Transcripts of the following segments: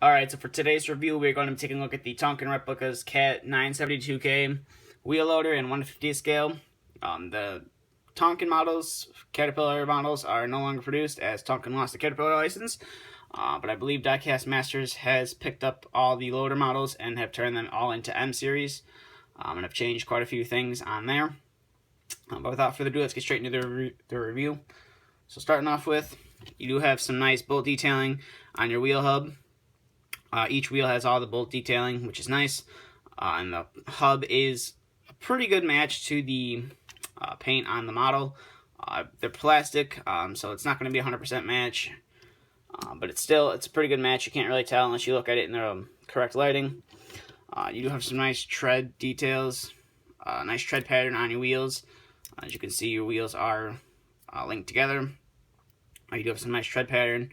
Alright, so for today's review, we're going to be taking a look at the Tonkin Replicas Cat 972K wheel loader and 150th scale. The Tonkin models, Caterpillar models, are no longer produced as Tonkin lost the Caterpillar license. But I believe Diecast Masters has picked up all the loader models and have turned them all into M series. And have changed quite a few things on there. But without further ado, let's get straight into the review. So starting off with, you do have some nice bolt detailing on your wheel hub. Each wheel has all the bolt detailing, which is nice. And the hub is a pretty good match to the paint on the model. They're plastic, so it's not going to be a 100% match. But it's a pretty good match. You can't really tell unless you look at it in the correct lighting. You do have some nice tread details, nice tread pattern on your wheels. As you can see, your wheels are linked together. You do have some nice tread pattern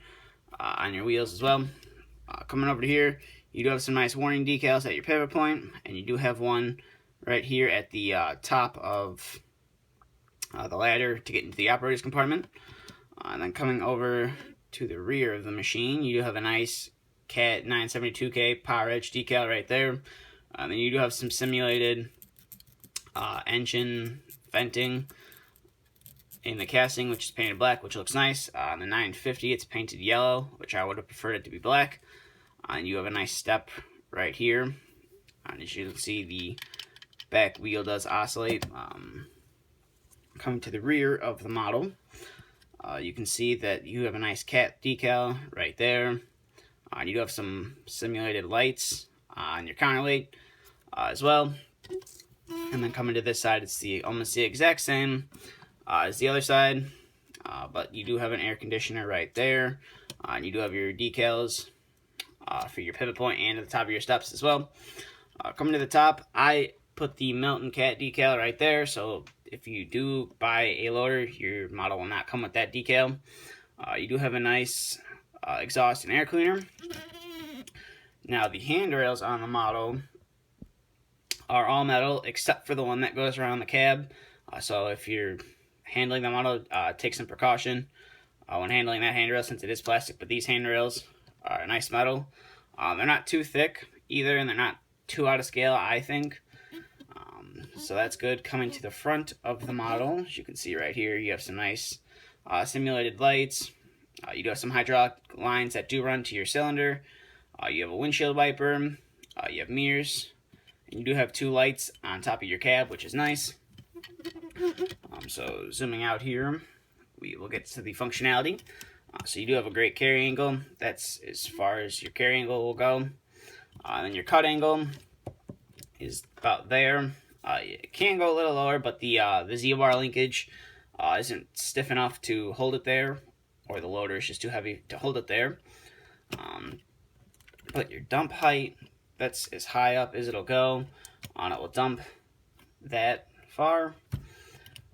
on your wheels as well. Coming over to here, you do have some nice warning decals at your pivot point, and you do have one right here at the top of the ladder to get into the operator's compartment. And then coming over to the rear of the machine, you do have a nice Cat 972K Power Edge decal right there. And then you do have some simulated engine venting in the casting, which is painted black, which looks nice. On the 950, it's painted yellow, which I would have preferred it to be black. And you have a nice step right here. And as you can see, the back wheel does oscillate. Coming to the rear of the model, you can see that you have a nice cat decal right there. You do have some simulated lights on your counterweight as well. And then coming to this side, it's almost the exact same as the other side, but you do have an air conditioner right there. And you do have your decals for your pivot point and at the top of your steps as well. Coming to the top, I put the Milton Cat decal right there, so if you do buy a loader, your model will not come with that decal. You do have a nice exhaust and air cleaner. Now, the handrails on the model are all metal except for the one that goes around the cab. So if you're handling the model, take some precaution when handling that handrail, since it is plastic, but these handrails are nice metal. They're not too thick either, and they're not too out of scale, I think. So that's good. Coming to the front of the model, as you can see right here, you have some nice simulated lights. You do have some hydraulic lines that do run to your cylinder. You have a windshield wiper. You have mirrors. And you do have two lights on top of your cab, which is nice. So zooming out here, we will get to the functionality. So you do have a great carry angle. That's as far as your carry angle will go. And then your cut angle is about there. It can go a little lower, but the Z-bar linkage isn't stiff enough to hold it there, or the loader is just too heavy to hold it there. But your dump height, that's as high up as it'll go. It will dump that far.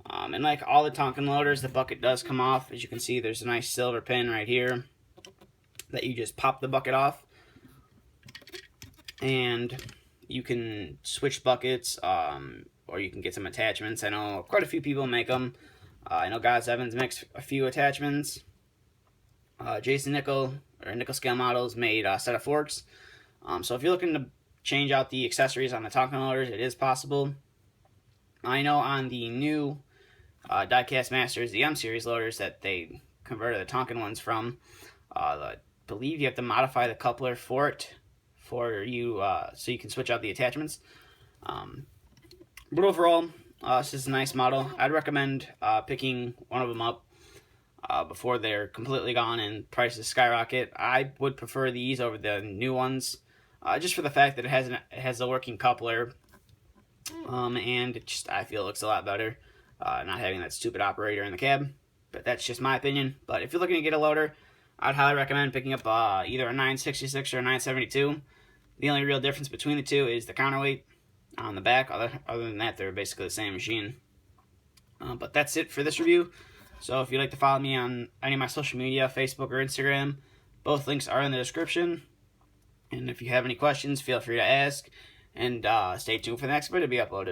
And like all the Tonkin loaders, the bucket does come off. As you can see, there's a nice silver pin right here that you just pop the bucket off. And you can switch buckets, or you can get some attachments. I know quite a few people make them. I know Guys Evans makes a few attachments. Jason Nickel Scale Models made a set of forks. So if you're looking to change out the accessories on the Tonkin loaders, it is possible. I know on the new Diecast Masters, the M series loaders that they converted the Tonkin ones from, I believe you have to modify the coupler for it, so you can switch out the attachments. But overall, this is a nice model. I'd recommend picking one of them up before they're completely gone and prices skyrocket. I would prefer these over the new ones, just for the fact that it has a working coupler, and I feel it looks a lot better, not having that stupid operator in the cab. But that's just my opinion. But if you're looking to get a loader, I'd highly recommend picking up either a 966 or a 972. The only real difference between the two is the counterweight on the back. Other than that, they're basically the same machine. But that's it for this review. So if you'd like to follow me on any of my social media, Facebook or Instagram, both links are in the description. And if you have any questions, feel free to ask. And stay tuned for the next video to be uploaded.